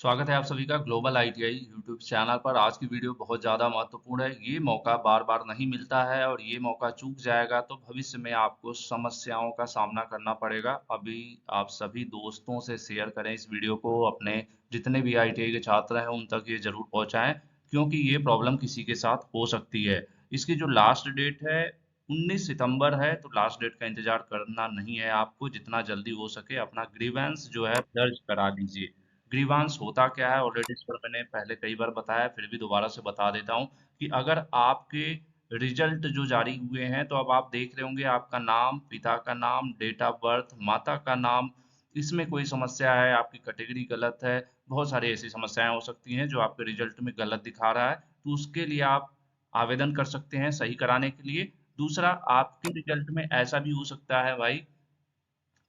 स्वागत है आप सभी का ग्लोबल आईटीआई यूट्यूब चैनल पर। आज की वीडियो बहुत ज़्यादा महत्वपूर्ण है। ये मौका बार बार नहीं मिलता है और ये मौका चूक जाएगा तो भविष्य में आपको समस्याओं का सामना करना पड़ेगा। अभी आप सभी दोस्तों से शेयर करें इस वीडियो को, अपने जितने भी आईटीआई के छात्र हैं उन तक ये जरूर पहुंचाएं, क्योंकि ये प्रॉब्लम किसी के साथ हो सकती है। इसकी जो लास्ट डेट है 19 सितंबर है, तो लास्ट डेट का इंतजार करना नहीं है आपको। जितना जल्दी हो सके अपना ग्रीवेंस जो है दर्ज करा दीजिए। ग्रीवांस होता क्या है ऑलरेडी इस पर मैंने पहले कई बार बताया, फिर भी दोबारा से बता देता हूँ कि अगर आपके रिजल्ट जो जारी हुए हैं तो अब आप देख रहे होंगे आपका नाम, पिता का नाम, डेट ऑफ बर्थ, माता का नाम, इसमें कोई समस्या है, आपकी कैटेगरी गलत है, बहुत सारी ऐसी समस्याएं हो सकती हैं जो आपके रिजल्ट में गलत दिखा रहा है, तो उसके लिए आप आवेदन कर सकते हैं सही कराने के लिए। दूसरा, आपके रिजल्ट में ऐसा भी हो सकता है भाई,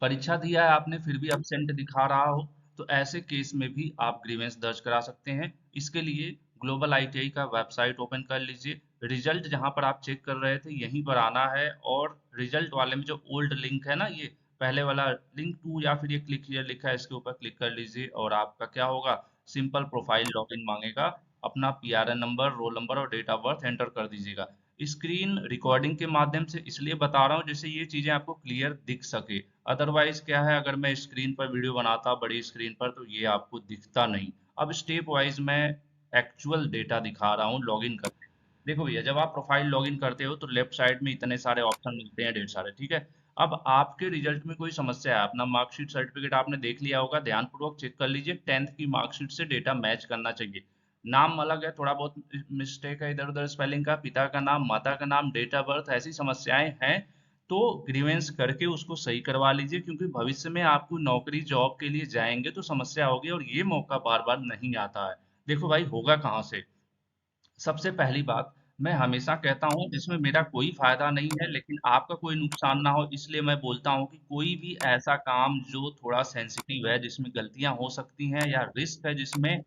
परीक्षा दिया है आपने फिर भी absent दिखा रहा हो, तो ऐसे केस में भी आप ग्रीवेंस दर्ज करा सकते हैं। इसके लिए ग्लोबल आईटीआई का वेबसाइट ओपन कर लीजिए। रिजल्ट जहां पर आप चेक कर रहे थे यहीं पर आना है, और रिजल्ट वाले में जो ओल्ड लिंक है ना, ये पहले वाला लिंक टू या फिर ये क्लिक हियर लिखा है, इसके ऊपर क्लिक कर लीजिए और आपका क्या होगा, सिंपल प्रोफाइल लॉगिन मांगेगा। अपना पीआरएन नंबर, रोल नंबर और डेट ऑफ बर्थ एंटर कर दीजिएगा। स्क्रीन रिकॉर्डिंग के माध्यम से इसलिए बता रहा हूँ जिससे ये चीजें आपको क्लियर दिख सके। अदरवाइज क्या है, अगर मैं स्क्रीन पर वीडियो बनाता बड़ी स्क्रीन पर तो ये आपको दिखता नहीं। अब स्टेप वाइज मैं एक्चुअल डेटा दिखा रहा हूँ लॉगिन करके। देखो भैया, जब आप प्रोफाइल लॉगिन करते हो तो लेफ्ट साइड में इतने सारे ऑप्शन मिलते हैं, ढेर सारे, ठीक है। अब आपके रिजल्ट में कोई समस्या है, अपना मार्कशीट सर्टिफिकेट आपने देख लिया होगा, ध्यानपूर्वक चेक कर लीजिए। 10th की मार्कशीट से डेटा मैच करना चाहिए। नाम अलग है, थोड़ा बहुत मिस्टेक है इधर उधर स्पेलिंग का, पिता का नाम, माता का नाम, डेट ऑफ बर्थ, ऐसी समस्याएं हैं तो ग्रीवेंस करके उसको सही करवा लीजिए, क्योंकि भविष्य में आपको नौकरी जॉब के लिए जाएंगे तो समस्या होगी और ये मौका बार बार नहीं आता है। देखो भाई, होगा कहाँ से। सबसे पहली बात, मैं हमेशा कहता हूँ इसमें मेरा कोई फायदा नहीं है लेकिन आपका कोई नुकसान ना हो, इसलिए मैं बोलता हूँ कि कोई भी ऐसा काम जो थोड़ा सेंसिटिव है, जिसमें गलतियां हो सकती हैं या रिस्क है जिसमें,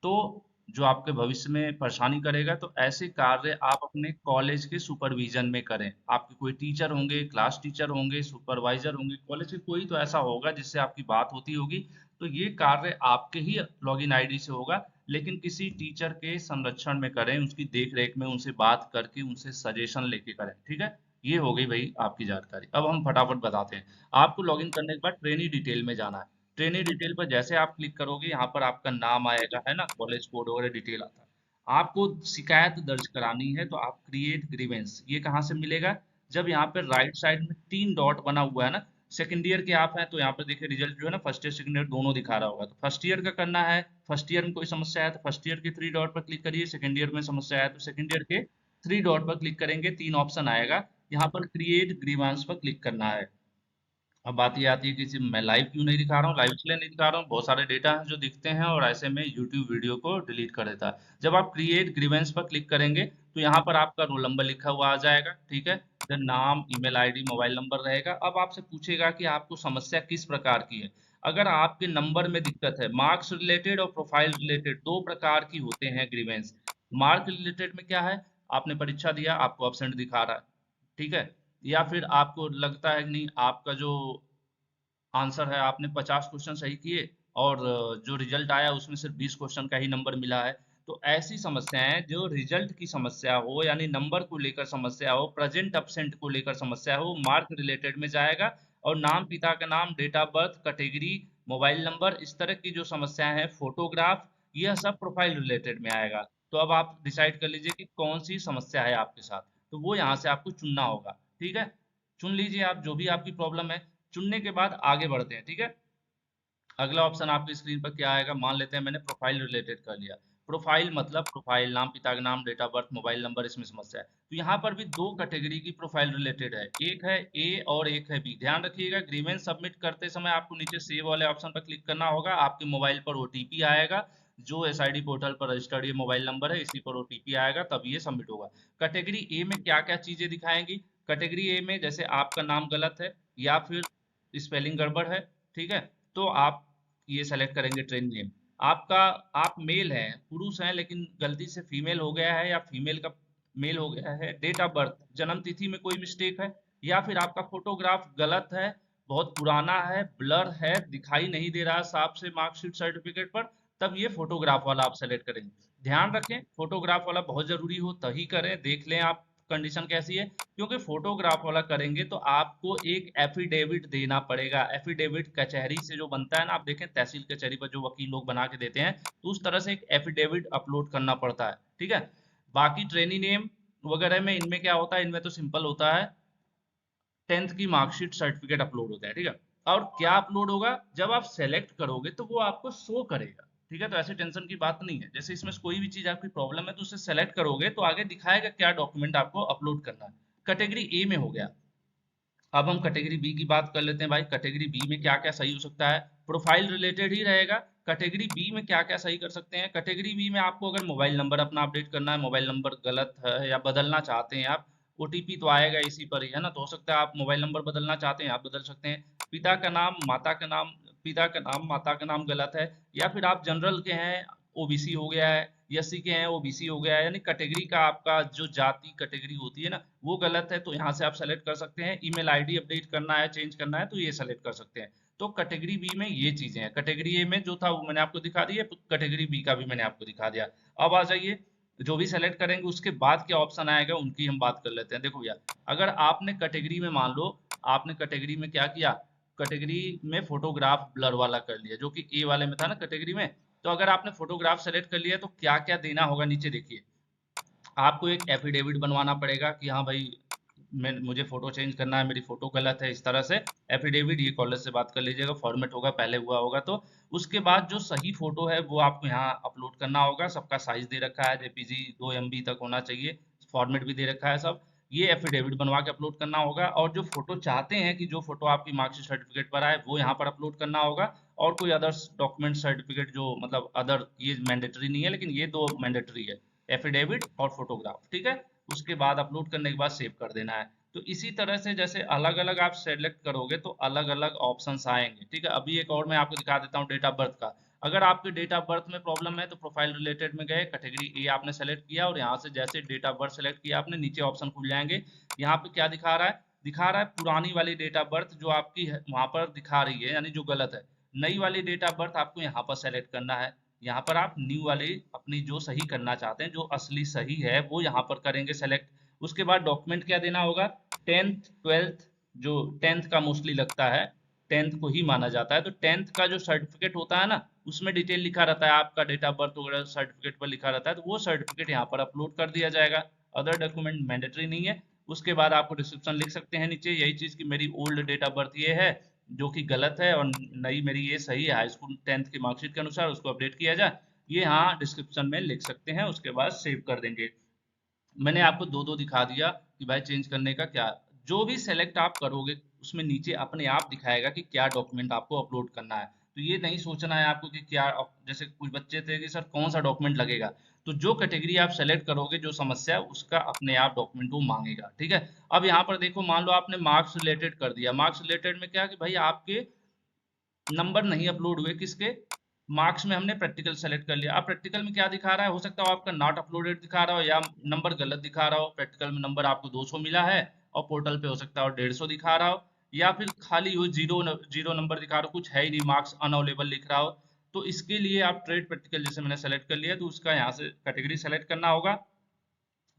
तो जो आपके भविष्य में परेशानी करेगा, तो ऐसे कार्य आप अपने कॉलेज के सुपरविजन में करें। आपके कोई टीचर होंगे, क्लास टीचर होंगे, सुपरवाइजर होंगे, कॉलेज के कोई तो ऐसा होगा जिससे आपकी बात होती होगी, तो ये कार्य आपके ही लॉगिन आईडी से होगा। लेकिन किसी टीचर के संरक्षण में करें, उसकी देख रेख में उनसे बात करके उनसे सजेशन लेके करें, ठीक है। ये हो गई भाई आपकी जानकारी। अब हम फटाफट बताते हैं। आपको लॉगिन करने के बाद ट्रेनी डिटेल में जाना है। ट्रेनी डिटेल पर जैसे आप क्लिक करोगे, यहाँ पर आपका नाम आएगा, है ना, कॉलेज कोड वगैरह डिटेल आता है। आपको शिकायत दर्ज करानी है तो आप क्रिएट ग्रीवेंस, ये कहाँ से मिलेगा, जब यहाँ पर राइट साइड में 3 डॉट बना हुआ है ना, सेकंड ईयर के आप हैं तो यहाँ पर देखिए रिजल्ट जो है ना, फर्स्ट ईयर सेकंड ईयर दोनों दिखा रहा होगा, तो फर्स्ट ईयर का करना है। फर्स्ट ईयर में कोई समस्या है तो फर्स्ट ईयर के 3 डॉट पर क्लिक करिए, सेकंड ईयर में समस्या है तो सेकंड ईयर के 3 डॉट पर क्लिक करेंगे, 3 ऑप्शन आएगा, यहाँ पर क्रिएट ग्रीवांस पर क्लिक करना है। अब बात ये आती है कि मैं लाइव क्यों नहीं दिखा रहा हूँ, लाइव इसलिए नहीं दिखा रहा हूँ, बहुत सारे डेटा हैं जो दिखते हैं और ऐसे में यूट्यूब वीडियो को डिलीट कर देता है। जब आप क्रिएट ग्रीवेंस पर क्लिक करेंगे तो यहाँ पर आपका रोल नंबर लिखा हुआ आ जाएगा, ठीक है। फिर नाम, ईमेल आईडी, मोबाइल नंबर रहेगा। अब आपसे पूछेगा कि आपको समस्या किस प्रकार की है। अगर आपके नंबर में दिक्कत है, मार्क्स रिलेटेड और प्रोफाइल रिलेटेड दो प्रकार की होते हैं ग्रीवेंस। मार्क रिलेटेड में क्या है, आपने परीक्षा दिया, आपको अब्सेंट दिखा रहा है, ठीक है, या फिर आपको लगता है कि नहीं, आपका जो आंसर है, आपने 50 क्वेश्चन सही किए और जो रिजल्ट आया उसमें सिर्फ 20 क्वेश्चन का ही नंबर मिला है। तो ऐसी समस्याएं, जो रिजल्ट की समस्या हो यानी नंबर को लेकर समस्या हो, प्रेजेंट अब्सेंट को लेकर समस्या हो, मार्क रिलेटेड में जाएगा। और नाम, पिता का नाम, date of birth, category, mobile number, इस तरह की जो समस्याएं हैं, फोटोग्राफ, यह सब प्रोफाइल रिलेटेड में आएगा। तो अब आप डिसाइड कर लीजिए कि कौन सी समस्या है आपके साथ, तो वो यहाँ से आपको चुनना होगा, ठीक है। चुन लीजिए आप जो भी आपकी प्रॉब्लम है। चुनने के बाद आगे बढ़ते हैं, ठीक है। अगला ऑप्शन आपकी स्क्रीन पर क्या आएगा, मान लेते हैं मैंने प्रोफाइल रिलेटेड कर लिया। प्रोफाइल मतलब प्रोफाइल, नाम, पिता का नाम, date of birth, mobile number, इसमें समस्या है, तो यहाँ पर भी दो कैटेगरी की प्रोफाइल रिलेटेड है, एक है ए और एक है बी। ध्यान रखिएगा, ग्रीवेंस सबमिट करते समय आपको नीचे सेव वाले ऑप्शन पर क्लिक करना होगा। आपके मोबाइल पर ओटीपी आएगा, जो एसआईडी पोर्टल पर रजिस्टर्ड ये मोबाइल नंबर है, इसी पर ओटीपी आएगा, तब ये सबमिट होगा। कैटेगरी ए में क्या क्या चीजें दिखाएंगी, कैटेगरी ए में जैसे आपका नाम गलत है या फिर स्पेलिंग गड़बड़ है, ठीक है, तो आप ये सेलेक्ट करेंगे ट्रेन नेम। आपका, आप मेल हैं, पुरुष हैं, लेकिन गलती से फीमेल हो गया है या फीमेल का मेल हो गया है। डेट ऑफ बर्थ, जन्म तिथि में कोई मिस्टेक है, या फिर आपका फोटोग्राफ गलत है, बहुत पुराना है, ब्लर है, दिखाई नहीं दे रहा साफ से मार्कशीट सर्टिफिकेट पर, तब ये फोटोग्राफ वाला आप सेलेक्ट करेंगे। ध्यान रखें फोटोग्राफ वाला बहुत जरूरी हो तभी करें, देख लें आप कंडीशन कैसी है, क्योंकि फोटोग्राफ वाला करेंगे तो आपको एक एफिडेविट देना पड़ेगा। एफिडेविट कचहरी से जो बनता है ना, आप देखें तहसील कचहरी पर जो वकील लोग बना के देते हैं, तो उस तरह से एक एफिडेविट अपलोड करना पड़ता है, ठीक है। बाकी ट्रेनी नेम वगैरह में इनमें क्या होता है, इनमें तो सिंपल होता है, 10th की मार्कशीट सर्टिफिकेट अपलोड होता है, ठीक है। और क्या अपलोड होगा, जब आप सेलेक्ट करोगे तो वो आपको शो करेगा, ठीक है। तो ऐसे टेंशन की बात नहीं है, जैसे इसमें कोई भी चीज आपकी प्रॉब्लम है तो उसे सेलेक्ट करोगे तो आगे दिखाएगा क्या डॉक्यूमेंट आपको अपलोड करना है। कैटेगरी ए में हो गया। अब हम कैटेगरी बी की बात कर लेते हैं भाई। कैटेगरी बी में क्या क्या सही हो सकता है, प्रोफाइल रिलेटेड ही रहेगा। कैटेगरी बी में क्या क्या सही कर सकते हैं, कैटेगरी बी में आपको अगर मोबाइल नंबर अपना अपडेट करना है, मोबाइल नंबर गलत है या बदलना चाहते हैं आप, ओटीपी तो आएगा इसी पर ही है ना, तो हो सकता है आप मोबाइल नंबर बदलना चाहते हैं, आप बदल सकते हैं। पिता का नाम माता का नाम, पिता का नाम माता का नाम गलत है, या फिर आप जनरल के हैं, ओबीसी हो गया है, एससी के हैं ओबीसी हो गया है, यानी कैटेगरी का आपका जो जाति कैटेगरी होती है ना वो गलत है, तो यहाँ से आप सेलेक्ट कर सकते हैं। ईमेल आईडी अपडेट करना है, चेंज करना है, तो ये सेलेक्ट कर सकते हैं। तो कैटेगरी बी में ये चीजें हैं। कैटेगरी ए में जो था वो मैंने आपको दिखा दिया, कैटेगरी बी का भी मैंने आपको दिखा दिया। अब आ जाइए, जो भी सेलेक्ट करेंगे उसके बाद क्या ऑप्शन आएगा उनकी हम बात कर लेते हैं। देखो भैया, अगर आपने कैटेगरी में मान लो, आपने कैटेगरी में क्या किया, कैटेगरी में फोटोग्राफ ब्लर वाला कर लिया जो कि ए वाले में था ना कैटेगरी में। तो अगर आपने फोटोग्राफ सेलेक्ट कर लिया तो क्या क्या देना होगा, नीचे देखिए। आपको एक एफिडेविट बनवाना पड़ेगा कि हाँ भाई मैं मुझे फोटो चेंज करना है, मेरी फोटो गलत है, इस तरह से एफिडेविट, ये कॉलेज से बात कर लीजिएगा, फॉर्मेट होगा पहले हुआ होगा तो। उसके बाद जो सही फोटो है वो आपको यहाँ अपलोड करना होगा, सबका साइज दे रखा है, जेपीजी 2 MB तक होना चाहिए, फॉर्मेट भी दे रखा है सब। ये एफिडेविट बनवा के अपलोड करना होगा, और जो फोटो चाहते हैं कि जो फोटो आपकी मार्कशीट सर्टिफिकेट पर आए वो यहाँ पर अपलोड करना होगा। और कोई अदर्स डॉक्यूमेंट सर्टिफिकेट जो मतलब अदर, ये मैंडेटरी नहीं है लेकिन ये दो मैंडेटरी है, एफिडेविट और फोटोग्राफ, ठीक है। उसके बाद अपलोड करने के बाद सेव कर देना है। तो इसी तरह से जैसे अलग अलग आप सेलेक्ट करोगे तो अलग अलग ऑप्शंस आएंगे, ठीक है। अभी एक और मैं आपको दिखा देता हूँ डेट ऑफ बर्थ का। अगर आपके डेट ऑफ बर्थ में प्रॉब्लम है तो प्रोफाइल रिलेटेड में गए, कैटेगरी ए आपने सेलेक्ट किया और यहाँ से जैसे डेट ऑफ बर्थ सेलेक्ट किया आपने, नीचे ऑप्शन खुल जाएंगे। यहाँ पे क्या दिखा रहा है, दिखा रहा है पुरानी वाली डेट ऑफ बर्थ जो आपकी है वहां पर दिखा रही है, यानी जो गलत है। नई वाली डेट ऑफ बर्थ आपको यहाँ पर सेलेक्ट करना है। यहाँ पर आप न्यू वाली अपनी जो सही करना चाहते हैं, जो असली सही है वो यहाँ पर करेंगे सेलेक्ट। उसके बाद डॉक्यूमेंट क्या देना होगा, 10th 12th, जो 10th का मोस्टली लगता है, 10th को ही माना जाता है, तो 10th का जो सर्टिफिकेट होता है ना उसमें डिटेल लिखा रहता है, आपका डेट ऑफ बर्थ वगैरह सर्टिफिकेट पर लिखा रहता है, तो वो सर्टिफिकेट यहाँ पर अपलोड कर दिया जाएगा। अदर डॉक्यूमेंट मैंडेटरी नहीं है। उसके बाद आपको डिस्क्रिप्शन लिख सकते हैं नीचे यही चीज कि मेरी ओल्ड डेट ऑफ बर्थ ये है जो कि गलत है, और नई मेरी ये सही है, हाई स्कूल 10th की मार्कशीट के अनुसार, उसको अपडेट किया जाए। ये हाँ डिस्क्रिप्शन में लिख सकते हैं, उसके बाद सेव कर देंगे। मैंने आपको दो दो दिखा दिया कि भाई चेंज करने का क्या, जो भी सेलेक्ट आप करोगे उसमें नीचे अपने आप दिखाएगा कि क्या डॉक्यूमेंट आपको अपलोड करना है। तो ये नहीं सोचना है आपको कि क्या, जैसे कुछ बच्चे थे कि सर कौन सा डॉक्यूमेंट लगेगा, तो जो कैटेगरी आप सेलेक्ट करोगे जो समस्या है उसका अपने आप डॉक्यूमेंट वो मांगेगा, ठीक है। अब यहाँ पर देखो, मान लो आपने मार्क्स रिलेटेड कर दिया, मार्क्स रिलेटेड में क्या कि भाई आपके नंबर नहीं अपलोड हुए, किसके, मार्क्स में हमने प्रैक्टिकल सेलेक्ट कर लिया। अब प्रैक्टिकल में क्या दिखा रहा है, हो सकता है आपका नॉट अपलोडेड दिखा रहा हो या नंबर गलत दिखा रहा हो, प्रैक्टिकल में नंबर आपको 200 मिला है और पोर्टल पे हो सकता है 150 दिखा रहा हो, या फिर खाली हो जीरो जीरो नंबर दिखा रहा हो, कुछ है ही नहीं, मार्क्स अनअवेलेबल लिख रहा हो। तो इसके लिए आप ट्रेड प्रैक्टिकल जैसे मैंने सेलेक्ट कर लिया तो उसका यहाँ से कैटेगरी सेलेक्ट करना होगा।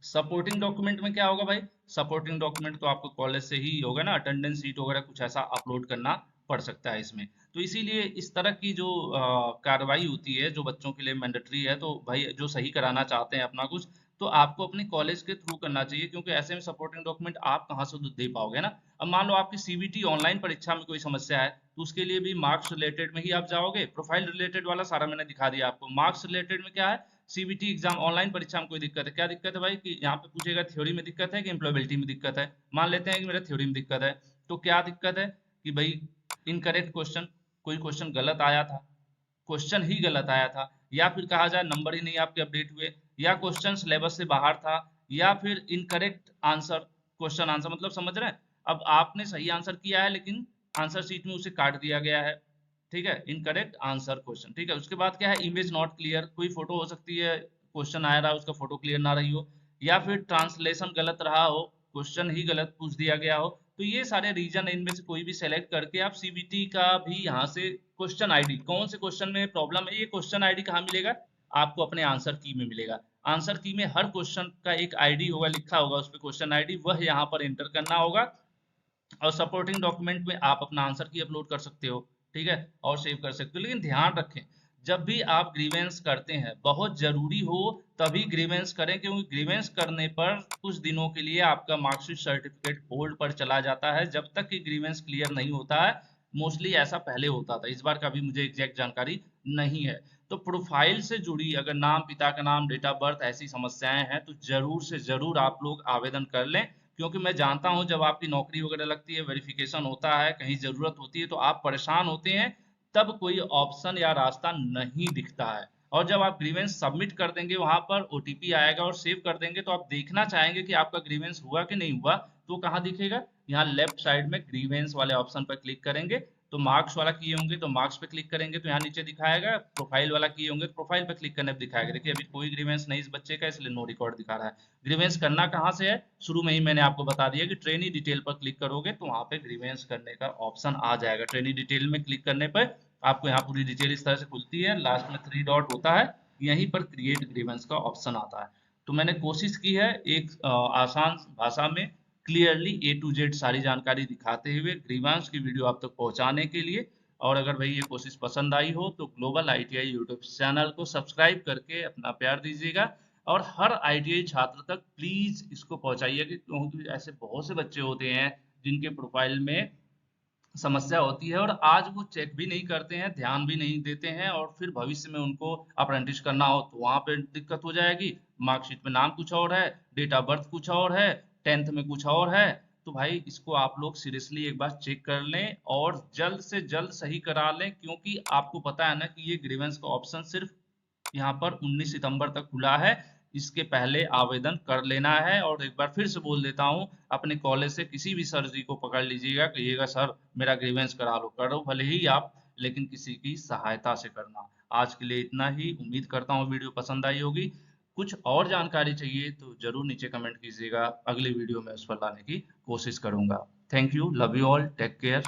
सपोर्टिंग डॉक्यूमेंट में क्या होगा भाई, सपोर्टिंग डॉक्यूमेंट तो आपको कॉलेज से ही होगा ना, अटेंडेंस शीट वगैरह कुछ ऐसा अपलोड करना पड़ सकता है इसमें। तो इसीलिए इस तरह की जो कार्रवाई होती है जो बच्चों के लिए मैंडेटरी है, तो भाई जो सही कराना चाहते हैं अपना कुछ, तो आपको अपने कॉलेज के थ्रू करना चाहिए, क्योंकि ऐसे में सपोर्टिंग डॉक्यूमेंट आप कहाँ से दे पाओगे ना। अब मान लो आपकी सीबीटी ऑनलाइन परीक्षा में कोई समस्या है तो उसके लिए भी मार्क्स रिलेटेड में ही आप जाओगे। प्रोफाइल रिलेटेड वाला सारा मैंने दिखा दिया आपको, मार्क्स रिलेटेड में क्या है, सीबीटी एग्जाम ऑनलाइन परीक्षा में कोई दिक्कत है, क्या दिक्कत है भाई, कि यहाँ पे पूछेगा थ्योरी में दिक्कत है कि एम्प्लॉयबिलिटी में दिक्कत है। मान लेते हैं कि मेरा थ्योरी में दिक्कत है, तो क्या दिक्कत है कि भाई इनकरेक्ट क्वेश्चन, कोई क्वेश्चन गलत आया था, क्वेश्चन ही गलत आया था, या फिर कहा जाए नंबर ही नहीं आपके अपडेट हुए, या क्वेश्चन सिलेबस से बाहर था, या फिर इनकरेक्ट आंसर, क्वेश्चन आंसर मतलब समझ रहे हैं। अब आपने सही आंसर किया है लेकिन आंसर शीट में उसे काट दिया गया है, ठीक है, इनकरेक्ट आंसर क्वेश्चन, ठीक है। उसके बाद क्या है, इमेज नॉट क्लियर, कोई फोटो हो सकती है क्वेश्चन आ रहा है उसका फोटो क्लियर ना रही हो, या फिर ट्रांसलेशन गलत रहा हो, क्वेश्चन ही गलत पूछ दिया गया हो। तो ये सारे रीजन, इनमें से कोई भी सेलेक्ट करके आप सीबीटी का भी यहाँ से क्वेश्चन आईडी, कौन से क्वेश्चन में प्रॉब्लम है, ये क्वेश्चन आईडी कहाँ मिलेगा, आपको अपने आंसर की में मिलेगा। आंसर की में हर क्वेश्चन का एक आईडी होगा, लिखा होगा उस पे क्वेश्चन आईडी, वह यहाँ पर एंटर करना होगा। और सपोर्टिंग डॉक्यूमेंट में आप अपना आंसर की अपलोड कर सकते हो, ठीक है, और सेव कर सकते हो। लेकिन ध्यान रखें, जब भी आप ग्रीवेंस करते हैं, बहुत जरूरी हो तभी ग्रीवेंस करें, क्योंकि ग्रीवेंस करने पर कुछ दिनों के लिए आपका मार्कशीट सर्टिफिकेट होल्ड पर चला जाता है, जब तक कि ग्रीवेंस क्लियर नहीं होता है। मोस्टली ऐसा पहले होता था, इस बार का भी मुझे एग्जैक्ट जानकारी नहीं है। तो प्रोफाइल से जुड़ी अगर नाम, पिता का नाम, डेट ऑफ बर्थ, ऐसी समस्याएं हैं तो जरूर से जरूर आप लोग आवेदन कर लें, क्योंकि मैं जानता हूं जब आपकी नौकरी वगैरह लगती है, वेरिफिकेशन होता है, कहीं जरूरत होती है तो आप परेशान होते हैं, तब कोई ऑप्शन या रास्ता नहीं दिखता है। और जब आप ग्रीवेंस सबमिट कर देंगे, वहां पर ओटीपी आएगा और सेव कर देंगे, तो आप देखना चाहेंगे कि आपका ग्रीवेंस हुआ कि नहीं हुआ, तो कहाँ दिखेगा, यहाँ लेफ्ट साइड में ग्रीवेंस वाले ऑप्शन पर क्लिक करेंगे, तो मार्क्स वाला किए होंगे तो मार्क्स पे क्लिक करेंगे तो यहाँ नीचे दिखाएगा, प्रोफाइल वाला किए होंगे तो प्रोफाइल पे क्लिक करने पे दिखाएगा। देखिए अभी कोई ग्रीवेंस नहीं इस बच्चे का, इसलिए नो रिकॉर्ड दिखा रहा है। ग्रीवेंस करना कहाँ से है, शुरू में ही मैंने आपको बता दिया कि ट्रेनी डिटेल पर क्लिक करोगे तो वहां पे ग्रीवेंस करने का ऑप्शन आ जाएगा। ट्रेनी डिटेल में क्लिक करने पर आपको यहाँ पूरी डिटेल इस तरह से खुलती है, लास्ट में 3 डॉट होता है, यहीं पर क्रिएट ग्रीवेंस का ऑप्शन आता है। तो मैंने कोशिश की है एक आसान भाषा में क्लियरली A to Z सारी जानकारी दिखाते हुए ग्रीवांस की वीडियो आप तक पहुंचाने के लिए। और अगर भाई ये कोशिश पसंद आई हो तो ग्लोबल आईटीआई यूट्यूब चैनल को सब्सक्राइब करके अपना प्यार दीजिएगा, और हर आईटीआई छात्र तक प्लीज इसको पहुंचाइएगा, क्योंकि ऐसे बहुत से बच्चे होते हैं जिनके प्रोफाइल में समस्या होती है और आज वो चेक भी नहीं करते हैं, ध्यान भी नहीं देते हैं, और फिर भविष्य में उनको अप्रेंटिस करना हो तो वहां पे दिक्कत हो जाएगी। मार्कशीट में नाम कुछ और है, डेट ऑफ बर्थ कुछ और है, टेंथ में कुछ और है। तो भाई इसको आप लोग सीरियसली एक बार चेक कर लें और जल्द से जल्द सही करा लें, क्योंकि आपको पता है ना कि ये ग्रीवेंस का ऑप्शन सिर्फ यहाँ पर 19 सितंबर तक खुला है, इसके पहले आवेदन कर लेना है। और एक बार फिर से बोल देता हूँ, अपने कॉलेज से किसी भी सर जी को पकड़ लीजिएगा, कहिएगा सर मेरा ग्रीवेंस करा लो, करो भले ही आप, लेकिन किसी की सहायता से करना। आज के लिए इतना ही, उम्मीद करता हूँ वीडियो पसंद आई होगी। कुछ और जानकारी चाहिए तो जरूर नीचे कमेंट कीजिएगा, अगली वीडियो में उस पर लाने की कोशिश करूंगा। Thank you, love you all, take care.